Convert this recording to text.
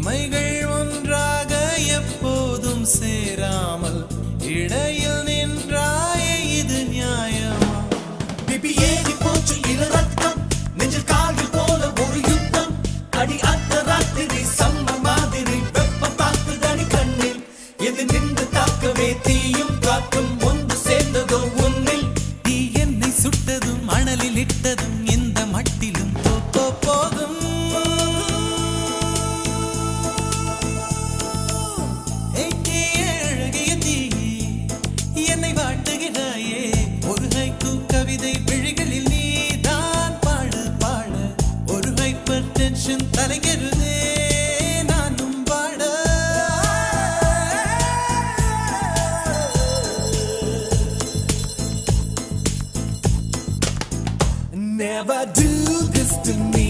இமைகள் ஒன்றாக எப்போதும் சேராமல் இடையில் நின்றாயே இது நியாயமா? பிபி ஏறி போச்சு இள ரத்தம் நெஞ்சில் கால்கள் போல ஒரு யுத்தம் அடி அத்த ராத்திரி சம்ம மாதிரி வெப்பம் தாக்குதடி கண்ணில் எது நின்று தாக்கவே தீயும் காற்றும் ஒன்று சேர்ந்ததோ உன்னில் நீ என்னை சுட்டதும் மணலில் இட்டதும் இந்த மட்டிலும் போதும். அழகிய தீ என்னை வாட்டுகிறாயே ஒரு ஹைக்கூ கவிதை விழிகளில் நீதான் பாடு பாட ஒரு ஹைப்பர் டென்ஷன் தலைகிறதே நானும் பாட. Never do this to me.